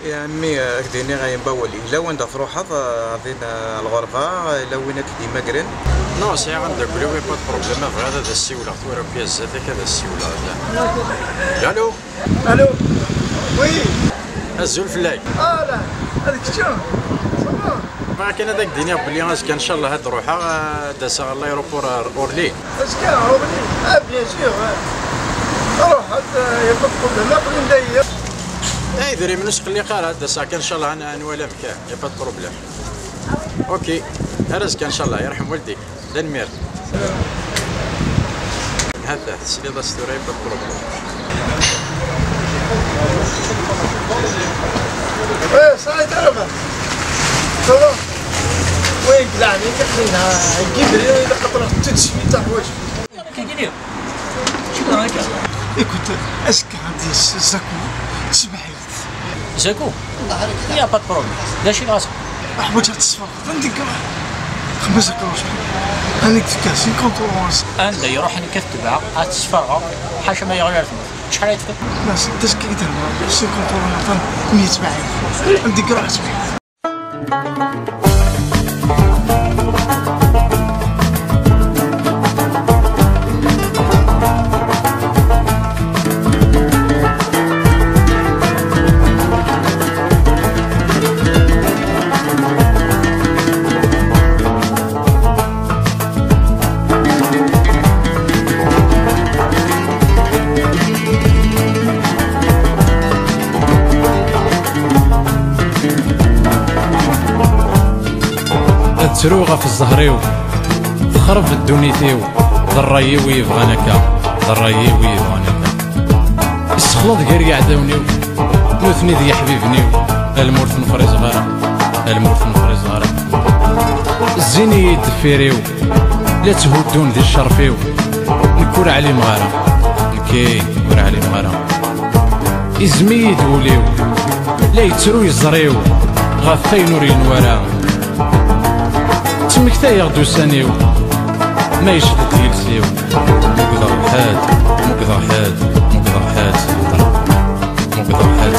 يا عمي كديني غينباولي لا وين تروح عطينا الغرفه لا وينك ديما كرين نو سي غندير بلي با بروبليم هذا السيوله تورا بيا الزاد هذا السيوله هذا الو الو وي الزول فلاي لا هذيك شنو ما كان هذاك دينيا بلي اسكا ان شاء الله هاد روحها داسا الله يروبور اورلين اسكا اورلين بيان سيغ روح يبقى لا قبل ندير اي دري منوش قال لي قال هذا ساعه كان ان شاء الله انا نوالم كاع يا با بروبليم اوكي رزق ان شاء الله يرحم والديك دنمير هذا سيدي دستوري با بروبليم صايت عرفه تمام وين كلعني كحلينا جيب لي اذا قطره تدشمي تاع حوايج كي دير شنو هكا écoute اسك عندي زاكو تبعيد زاكو يا با بروبليم داشي راسك حوايج تصفر عندك 5 قروش هانيك تكاسي كونطورونس انت يروح نكتبها تصفرها حاشا ما يغير ثمن شحال يتفك ناس داش كيدير 50 كونطورون 100 بعيد عندك روح تبعيد تروغة في الزهريو تخرب الدونيتيو ضرايي ويبغانكا ضرايي ويبغانكا السخلط كاري عداونيو نوثني ذي حبيبنيو المورث نفري صغارة المورث نفري صغارة الزيني يدفيريو لا تهودون ذي الشرفيو نكور علي مغارة نكي نكور علي مغارة إزمي يدوليو لا يترو يزريو غفاي نوري نورا تمكتا يغدو سانيو ما يشدد يلسيو مقدر حاد مقدر حاد مقدر حاد مقدر حاد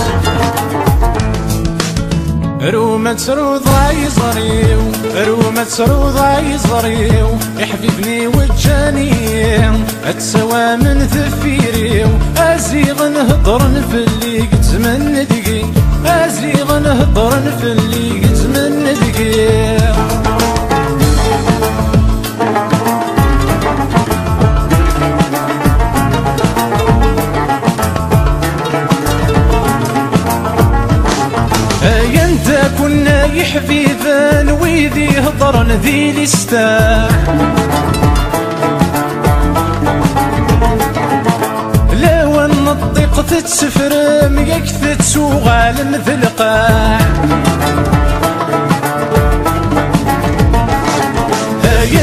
روما تروضا يزريو روما تروضا يزريو يحبيبني وجاني اتسوى من ثفيريو ازيغ نهضر نفلي قد زمن دقي ازيغ نهضر نفلي قد زمن دقي كنا يحبيبان ويذي هضرن ذي لستا لو نطيق تتسفرم يكثت سوغال مثل القاع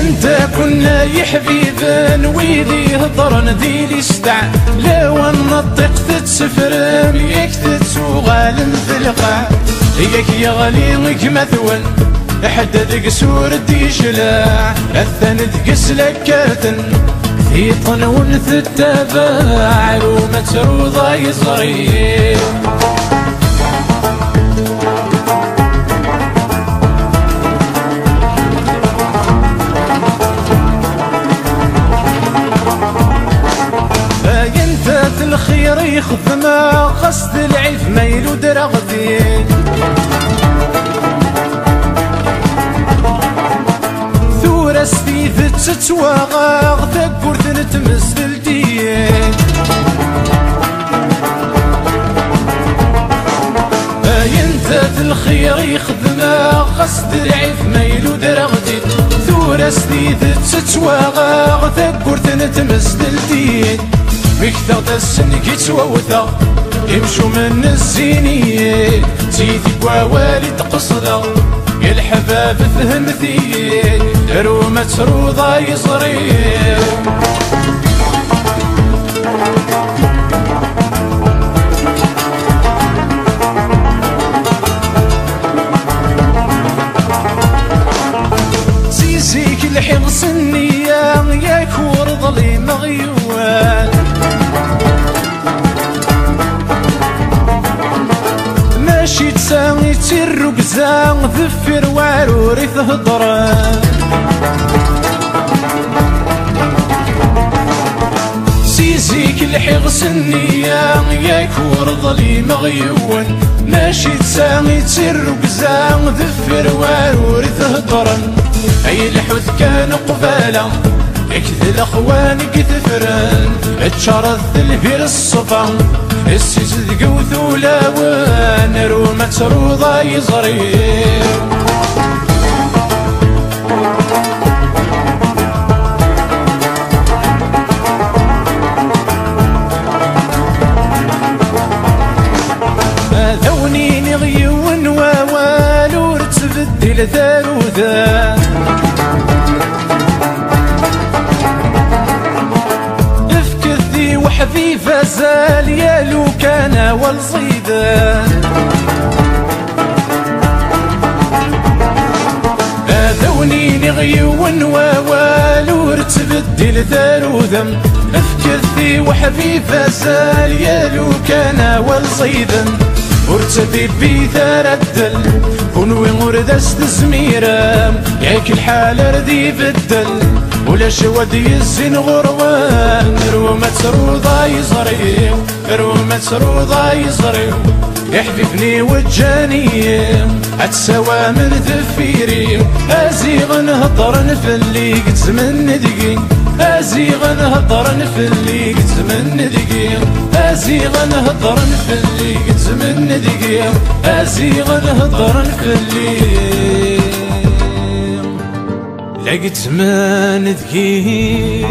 انت كنا يحبيبان ويذي هضرن ذي لستا لو نطيق تتسفرم يكثت سوغال مثل القاع هيك يغليك مثول حدد قسور الديشلاع الثاني تقس لك كاتن ثيطن ونث التباع وما تروضا يصري فينتات الخير يخدم قصد العيف ميلو درغدي ثورستي تتواغاغ تقورت نتمثل ديك ينتات الخير يخدم قصد العيف ميلو درغدي ثورستي تتواغاغ تقورت نتمثل ديك مكثر السنك يتووثا يمشو من الزينيين تيثي ووالي تقصدا يا الحباب فهمتي درومة تروضا يصري سيزيك الحرص النية ياك ورضلي مغيوان ماشي تساوي تيرقزا ذفر وعروري تهضر سيزيك الحغس النية ياك ورضلي مغيون ماشي تساوي تيرقزا ذفر وعروري تهضر اي الحوت كان قبالة اكذ الاخوان كثفران اتشرد البير الصفا السيس ذقوث ولاوان روما تروضا يزرير ذوني نغيون ووالو رتبدل ذارو ذا وحفيفة زال يالو كان والصيدان ذوني نغيون ووالو رتبدل ثارو ذم افكثي وحفيفة زال يالو كان والصيدان ورتبي بي ثار الدل ونوي غردس تزميرا ياك الحال ردي بدل ولا شود يزين غروان روما تروضا يزريو روما تروضا يزريو يحففني وجاني اتسوامر ذفيري ازيغ نهضر نفلي قد زمن دقي ازيغ نهضر نفلي قد زمن دقي ازيغ نهضر نفلي قد زمن دقي ازيغ نهضر نفلي لقيت زمان ذكي